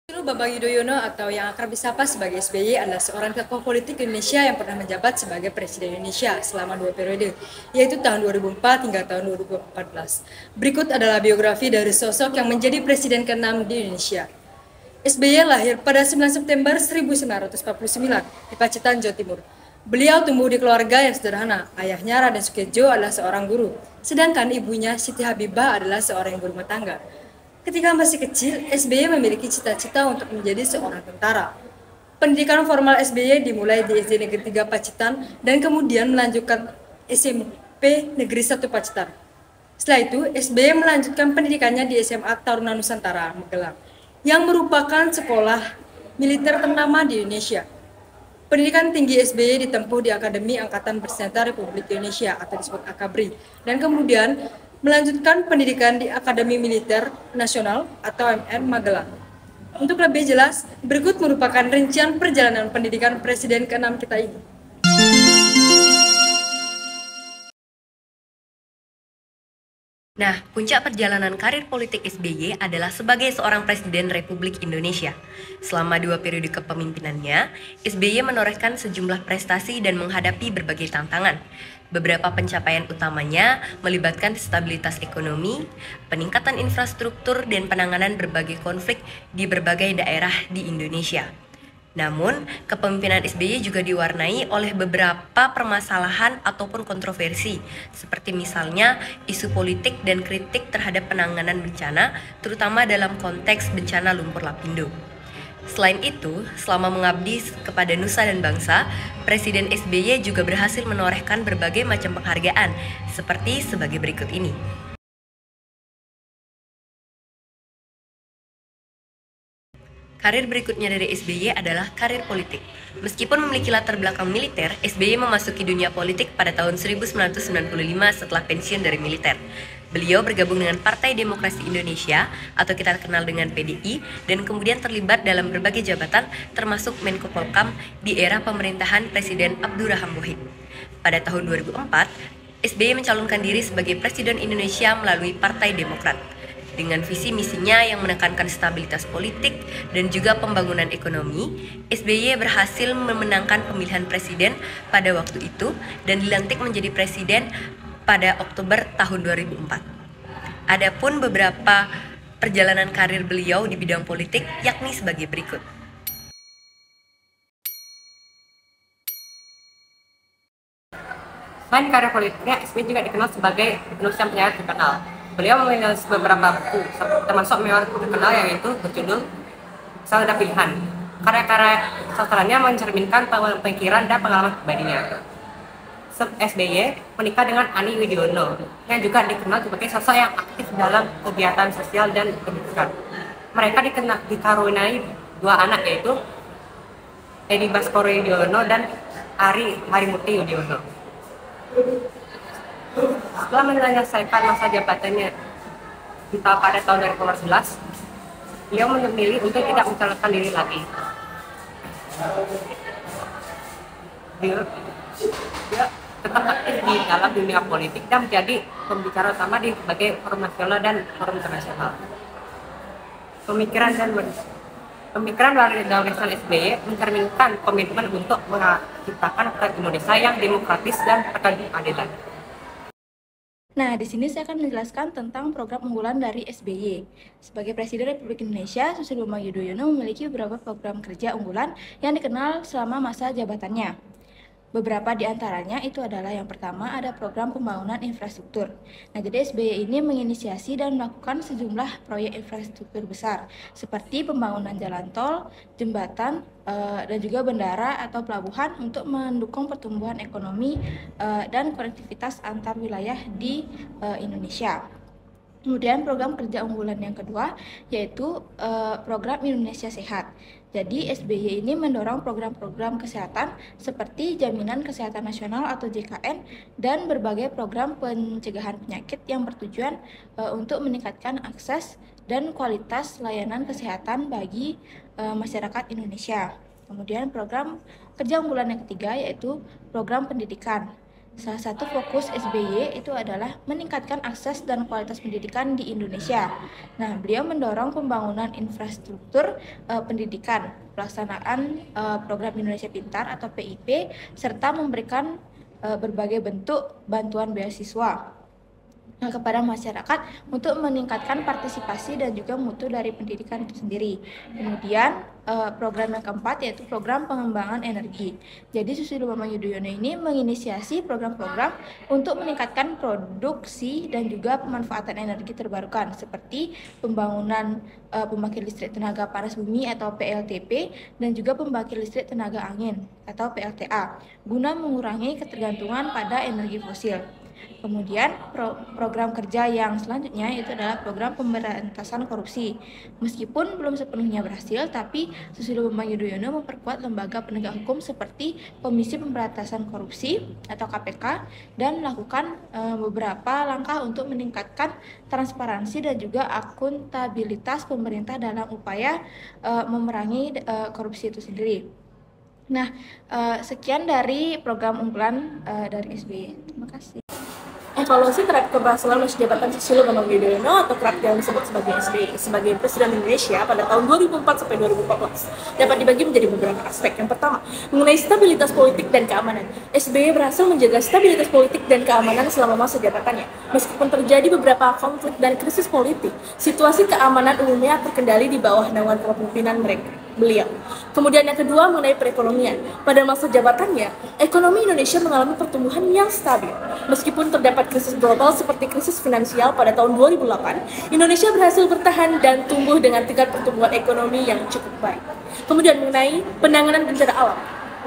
Susilo Bambang Yudhoyono atau yang akrab disapa sebagai SBY adalah seorang tokoh politik Indonesia yang pernah menjabat sebagai Presiden Indonesia selama 2 periode, yaitu tahun 2004 hingga tahun 2014. Berikut adalah biografi dari sosok yang menjadi Presiden ke-6 di Indonesia. SBY lahir pada 9 September 1949 di Pacitan, Jawa Timur. Beliau tumbuh di keluarga yang sederhana. Ayahnya Raden Suketjo adalah seorang guru, sedangkan ibunya Siti Habibah adalah seorang ibu rumah tangga. Ketika masih kecil, SBY memiliki cita-cita untuk menjadi seorang tentara. Pendidikan formal SBY dimulai di SD Negeri 3 Pacitan dan kemudian melanjutkan SMP Negeri 1 Pacitan. Setelah itu, SBY melanjutkan pendidikannya di SMA Taruna Nusantara, Magelang, yang merupakan sekolah militer ternama di Indonesia. Pendidikan tinggi SBY ditempuh di Akademi Angkatan Bersenjata Republik Indonesia atau disebut AKABRI, dan kemudian melanjutkan pendidikan di Akademi Militer Nasional atau AMN Magelang. Untuk lebih jelas, berikut merupakan rincian perjalanan pendidikan Presiden ke-6 kita ini. Nah, puncak perjalanan karir politik SBY adalah sebagai seorang Presiden Republik Indonesia. Selama 2 periode kepemimpinannya, SBY menorehkan sejumlah prestasi dan menghadapi berbagai tantangan. Beberapa pencapaian utamanya melibatkan stabilitas ekonomi, peningkatan infrastruktur, dan penanganan berbagai konflik di berbagai daerah di Indonesia. Namun, kepemimpinan SBY juga diwarnai oleh beberapa permasalahan ataupun kontroversi, seperti misalnya isu politik dan kritik terhadap penanganan bencana, terutama dalam konteks bencana lumpur lapindo. Selain itu, selama mengabdi kepada nusa dan bangsa, Presiden SBY juga berhasil menorehkan berbagai macam penghargaan, seperti sebagai berikut ini. Karir berikutnya dari SBY adalah karir politik. Meskipun memiliki latar belakang militer, SBY memasuki dunia politik pada tahun 1995 setelah pensiun dari militer. Beliau bergabung dengan Partai Demokrasi Indonesia atau kita kenal dengan PDI dan kemudian terlibat dalam berbagai jabatan termasuk Menko Polkam di era pemerintahan Presiden Abdurrahman Wahid. Pada tahun 2004, SBY mencalonkan diri sebagai Presiden Indonesia melalui Partai Demokrat. Dengan visi misinya yang menekankan stabilitas politik dan juga pembangunan ekonomi, SBY berhasil memenangkan pemilihan presiden pada waktu itu dan dilantik menjadi presiden pada Oktober tahun 2004. Adapun beberapa perjalanan karir beliau di bidang politik yakni sebagai berikut. Selain karir politiknya, SBY juga dikenal sebagai penulis yang penyair terkenal. Beliau menulis beberapa buku, termasuk memoir terkenal yaitu berjudul Selalu Ada Pilihan. Karya-karya sastranya mencerminkan pemikiran dan pengalaman pribadinya. SBY menikah dengan Ani Yudhoyono, yang juga dikenal sebagai sosok yang aktif dalam kegiatan sosial dan pendidikan. Mereka dikaruniai 2 anak, yaitu Edi Baskoro Yudhoyono dan Ari Harimurti Yudhoyono. Setelah menyelesaikan masa jabatannya pada tahun 2011, beliau memilih untuk tidak mencalonkan diri lagi. Dia tetap aktif di dalam dunia politik dan menjadi pembicara utama di berbagai forum nasional dan forum internasional. Pemikiran dari gagasan SBY mencerminkan komitmen untuk menciptakan Indonesia yang demokratis dan berkeadilan. Nah, di sini saya akan menjelaskan tentang program unggulan dari SBY. Sebagai Presiden Republik Indonesia, Susilo Bambang Yudhoyono memiliki beberapa program kerja unggulan yang dikenal selama masa jabatannya. Beberapa di antaranya itu adalah yang pertama ada program pembangunan infrastruktur. Nah, jadi SBY ini menginisiasi dan melakukan sejumlah proyek infrastruktur besar seperti pembangunan jalan tol, jembatan, dan juga bandara atau pelabuhan untuk mendukung pertumbuhan ekonomi dan konektivitas antar wilayah di Indonesia. Kemudian program kerja unggulan yang kedua yaitu program Indonesia Sehat. Jadi SBY ini mendorong program-program kesehatan seperti Jaminan Kesehatan Nasional atau JKN dan berbagai program pencegahan penyakit yang bertujuan untuk meningkatkan akses dan kualitas layanan kesehatan bagi masyarakat Indonesia. Kemudian program kerja unggulan yang ketiga yaitu program pendidikan. Salah satu fokus SBY itu adalah meningkatkan akses dan kualitas pendidikan di Indonesia. Nah, beliau mendorong pembangunan infrastruktur pendidikan, pelaksanaan program Indonesia Pintar atau PIP, serta memberikan berbagai bentuk bantuan beasiswa kepada masyarakat untuk meningkatkan partisipasi dan juga mutu dari pendidikan itu sendiri. Kemudian program yang keempat yaitu program pengembangan energi. Jadi Susilo Bambang Yudhoyono ini menginisiasi program-program untuk meningkatkan produksi dan juga pemanfaatan energi terbarukan seperti pembangunan pembangkit listrik tenaga panas bumi atau PLTP dan juga pembangkit listrik tenaga angin atau PLTA guna mengurangi ketergantungan pada energi fosil. Kemudian program kerja yang selanjutnya itu adalah program pemberantasan korupsi. Meskipun belum sepenuhnya berhasil, tapi Susilo Bambang Yudhoyono memperkuat lembaga penegak hukum seperti Komisi Pemberantasan Korupsi atau KPK dan melakukan beberapa langkah untuk meningkatkan transparansi dan juga akuntabilitas pemerintah dalam upaya memerangi korupsi itu sendiri. Nah, sekian dari program unggulan dari SBY. Terima kasih. Evaluasi terhadap keberhasilan masa jabatan Susilo Bambang Yudhoyono atau kerap yang disebut sebagai SBY sebagai Presiden Indonesia pada tahun 2004 sampai 2014 dapat dibagi menjadi beberapa aspek. Yang pertama, mengenai stabilitas politik dan keamanan. SBY berhasil menjaga stabilitas politik dan keamanan selama masa jabatannya. Meskipun terjadi beberapa konflik dan krisis politik, situasi keamanan umumnya terkendali di bawah naungan kepemimpinan beliau. Kemudian yang kedua mengenai perekonomian. Pada masa jabatannya, ekonomi Indonesia mengalami pertumbuhan yang stabil. Meskipun terdapat krisis global seperti krisis finansial pada tahun 2008, Indonesia berhasil bertahan dan tumbuh dengan tingkat pertumbuhan ekonomi yang cukup baik. Kemudian mengenai penanganan bencana alam.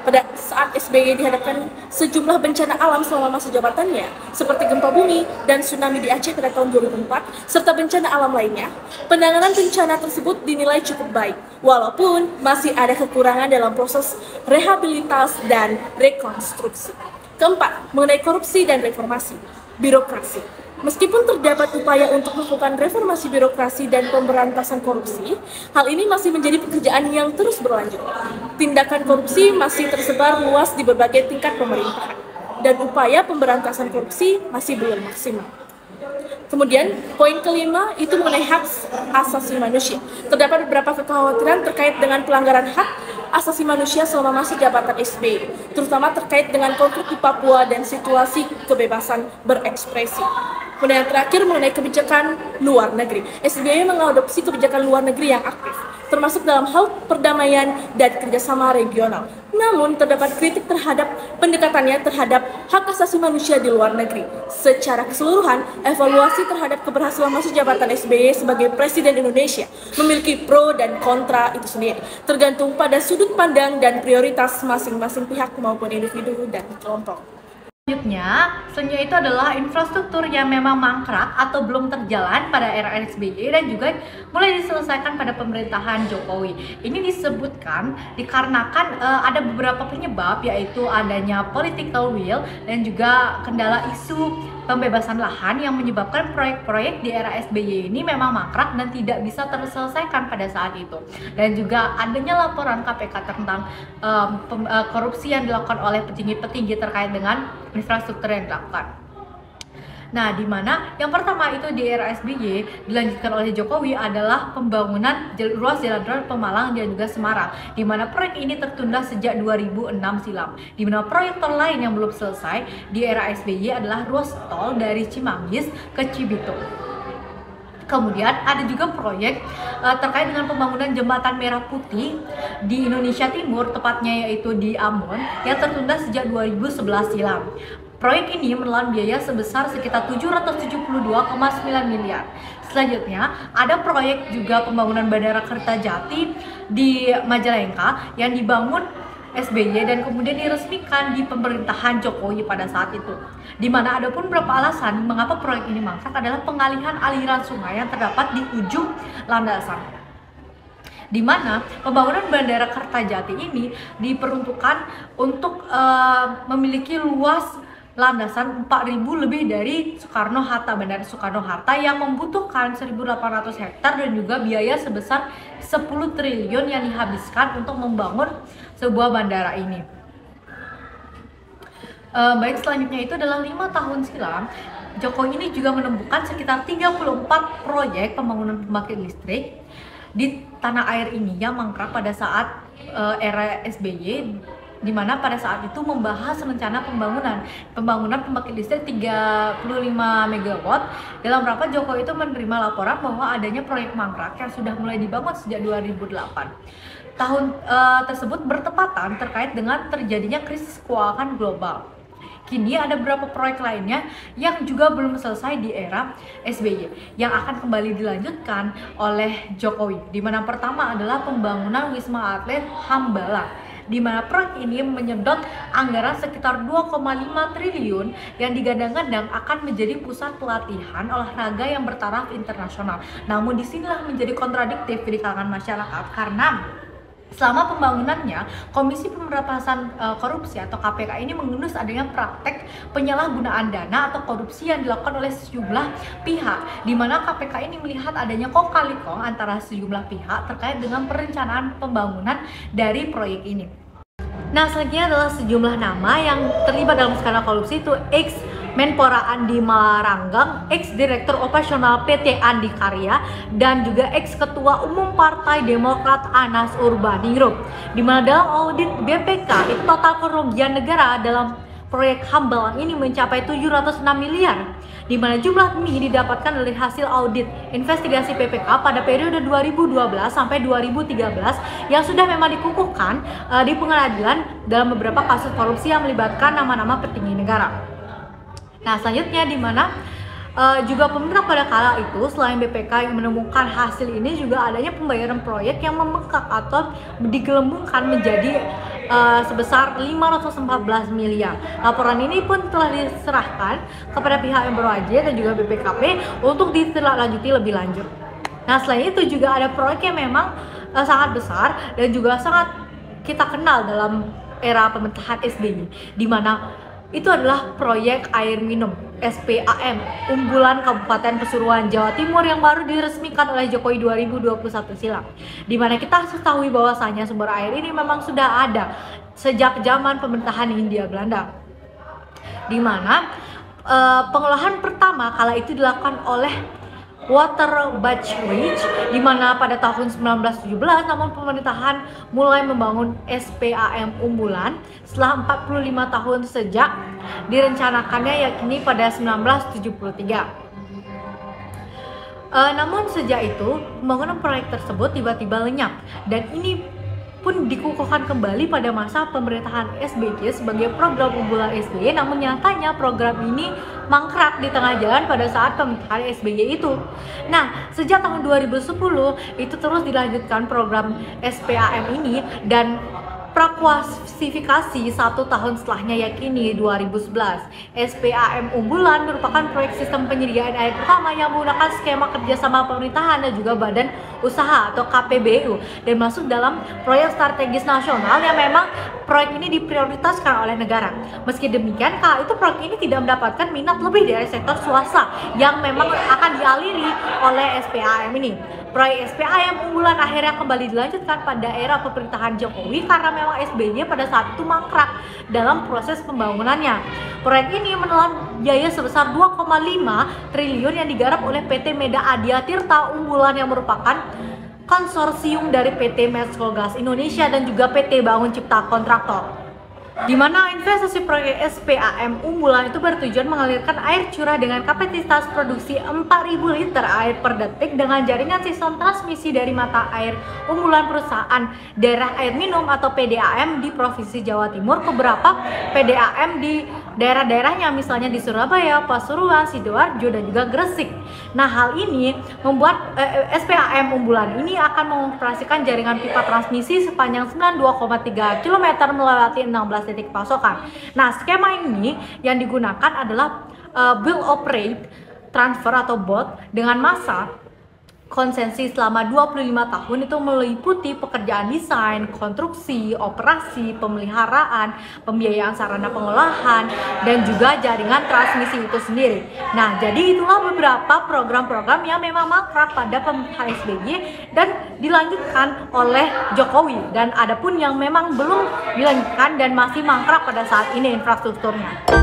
Pada saat SBY dihadapkan sejumlah bencana alam selama masa jabatannya, seperti gempa bumi dan tsunami di Aceh pada tahun 2004, serta bencana alam lainnya, penanganan bencana tersebut dinilai cukup baik, walaupun masih ada kekurangan dalam proses rehabilitas dan rekonstruksi. Keempat, mengenai korupsi dan reformasi birokrasi. Meskipun terdapat upaya untuk melakukan reformasi birokrasi dan pemberantasan korupsi, hal ini masih menjadi pekerjaan yang terus berlanjut. Tindakan korupsi masih tersebar luas di berbagai tingkat pemerintahan, dan upaya pemberantasan korupsi masih belum maksimal. Kemudian, poin kelima itu mengenai hak asasi manusia. Terdapat beberapa kekhawatiran terkait dengan pelanggaran hak asasi manusia selama masa jabatan SBY, terutama terkait dengan konflik di Papua dan situasi kebebasan berekspresi. Kemudian yang terakhir mengenai kebijakan luar negeri. SBY mengadopsi kebijakan luar negeri yang aktif, termasuk dalam hal perdamaian dan kerjasama regional. Namun, terdapat kritik terhadap pendekatannya terhadap hak asasi manusia di luar negeri. Secara keseluruhan, evaluasi terhadap keberhasilan masa jabatan SBY sebagai Presiden Indonesia memiliki pro dan kontra itu sendiri, tergantung pada sudut pandang dan prioritas masing-masing pihak maupun individu dan kelompok. Selanjutnya itu adalah infrastruktur yang memang mangkrak atau belum terjalan pada era SBY dan juga mulai diselesaikan pada pemerintahan Jokowi. Ini disebutkan dikarenakan ada beberapa penyebab, yaitu adanya political will dan juga kendala isu pembebasan lahan yang menyebabkan proyek-proyek di era SBY ini memang mangkrak dan tidak bisa terselesaikan pada saat itu. Dan juga adanya laporan KPK tentang korupsi yang dilakukan oleh petinggi-petinggi terkait dengan infrastruktur yang dilakukan. Nah, di mana yang pertama itu di era SBY dilanjutkan oleh Jokowi adalah pembangunan ruas jalan tol Pemalang dan juga Semarang, di mana proyek ini tertunda sejak 2006 silam. Di mana proyek tol lain yang belum selesai di era SBY adalah ruas tol dari Cimanggis ke Cibitung. Kemudian ada juga proyek terkait dengan pembangunan jembatan Merah Putih di Indonesia Timur, tepatnya yaitu di Ambon, yang tertunda sejak 2011 silam. Proyek ini menelan biaya sebesar sekitar 772,9 miliar. Selanjutnya, ada proyek juga pembangunan Bandara Kertajati di Majalengka yang dibangun SBY dan kemudian diresmikan di pemerintahan Jokowi pada saat itu. Di mana ada pun beberapa alasan mengapa proyek ini mangkrak adalah pengalihan aliran sungai yang terdapat di ujung landasan. Di mana pembangunan Bandara Kertajati ini diperuntukkan untuk memiliki luas landasan 4.000 lebih dari Soekarno-Hatta, Bandara Soekarno-Hatta yang membutuhkan 1.800 hektar dan juga biaya sebesar 10 triliun yang dihabiskan untuk membangun sebuah bandara ini. Baik, selanjutnya itu adalah 5 tahun silam, Jokowi ini juga menemukan sekitar 34 proyek pembangunan pembangkit listrik di tanah air ini yang mangkrak pada saat era SBY, di mana pada saat itu membahas rencana pembangunan pembangkit listrik 35 MW. Dalam rapat, Jokowi itu menerima laporan bahwa adanya proyek mangkrak yang sudah mulai dibangun sejak 2008. Tahun tersebut bertepatan terkait dengan terjadinya krisis keuangan global. Kini ada beberapa proyek lainnya yang juga belum selesai di era SBY yang akan kembali dilanjutkan oleh Jokowi. Di mana pertama adalah pembangunan Wisma Atlet Hambalang, di mana proyek ini menyedot anggaran sekitar 2,5 triliun yang digadang-gadang akan menjadi pusat pelatihan olahraga yang bertaraf internasional. Namun disinilah menjadi kontradiktif di kalangan masyarakat, karena selama pembangunannya, Komisi Pemberantasan Korupsi atau KPK ini mengendus adanya praktek penyalahgunaan dana atau korupsi yang dilakukan oleh sejumlah pihak, di mana KPK ini melihat adanya kong kali kong antara sejumlah pihak terkait dengan perencanaan pembangunan dari proyek ini. Nah, selanjutnya adalah sejumlah nama yang terlibat dalam skandal korupsi, itu ex Menpora Andi Maranggang, ex Direktur Operasional PT Andi Karya, dan juga ex Ketua Umum Partai Demokrat Anas Urbaningrum. Di mana dalam audit BPK itu total kerugian negara dalam proyek Hambalang ini mencapai 706 miliar. Di mana jumlah ini didapatkan dari hasil audit investigasi PPK pada periode 2012 sampai 2013 yang sudah memang dikukuhkan di pengadilan dalam beberapa kasus korupsi yang melibatkan nama-nama petinggi negara. Nah, selanjutnya di mana juga pemerintah pada kala itu selain BPK yang menemukan hasil ini, juga adanya pembayaran proyek yang membengkak atau digelembungkan menjadi sebesar 514 miliar. Laporan ini pun telah diserahkan kepada pihak yang berwajib dan juga BPKP untuk ditindaklanjuti lebih lanjut. Nah, selain itu juga ada proyek yang memang sangat besar dan juga sangat kita kenal dalam era pemerintahan SBY, di mana itu adalah proyek air minum SPAM unggulan Kabupaten Pasuruan, Jawa Timur yang baru diresmikan oleh Jokowi 2021 silam. Di mana kita ketahui bahwasanya sumber air ini memang sudah ada sejak zaman pemerintahan Hindia Belanda. Di mana pengolahan pertama kala itu dilakukan oleh Waterbachwich, di mana pada tahun 1917, namun pemerintahan mulai membangun SPAM unggulan setelah 45 tahun sejak direncanakannya, yakni pada 1973. Namun sejak itu pembangunan proyek tersebut tiba-tiba lenyap, dan ini pun dikukuhkan kembali pada masa pemerintahan SBY sebagai program unggulan SBY. Namun nyatanya program ini mangkrak di tengah jalan pada saat pemerintahan SBY itu. Nah, sejak tahun 2010 itu terus dilanjutkan program SPAM ini, dan prakualifikasi 1 tahun setelahnya, yakni 2011. SPAM unggulan merupakan proyek sistem penyediaan air pertama yang menggunakan skema kerjasama pemerintahan dan juga badan usaha atau KPBU, dan masuk dalam proyek strategis nasional yang memang proyek ini diprioritaskan oleh negara. Meski demikian, kala itu proyek ini tidak mendapatkan minat lebih dari sektor swasta yang memang akan dialiri oleh SPAM ini. Proyek SPAM unggulan akhirnya kembali dilanjutkan pada era pemerintahan Jokowi karena memang SBY pada saat itu mangkrak dalam proses pembangunannya. Proyek ini menelan biaya sebesar 2,5 triliun yang digarap oleh PT Meda Adia Tirta Unggulan yang merupakan konsorsium dari PT Medskolgas Indonesia dan juga PT Bangun Cipta Kontraktor. Di mana investasi proyek SPAM unggulan itu bertujuan mengalirkan air curah dengan kapasitas produksi 4.000 liter air per detik dengan jaringan sistem transmisi dari mata air unggulan perusahaan daerah air minum atau PDAM di Provinsi Jawa Timur ke beberapa PDAM di daerah-daerahnya, misalnya di Surabaya, Pasuruan, Sidoarjo, dan juga Gresik. Nah, hal ini membuat SPAM unggulan ini akan mengoperasikan jaringan pipa transmisi sepanjang 92,3 km melewati 16 titik pasokan. Nah, skema ini yang digunakan adalah build operate transfer atau BOT dengan massa konsensi selama 25 tahun itu meliputi pekerjaan desain, konstruksi, operasi, pemeliharaan, pembiayaan sarana pengolahan, dan juga jaringan transmisi itu sendiri. Nah, jadi itulah beberapa program-program yang memang mangkrak pada pemerintahan SBY dan dilanjutkan oleh Jokowi. Dan ada pun yang memang belum dilanjutkan dan masih mangkrak pada saat ini infrastrukturnya.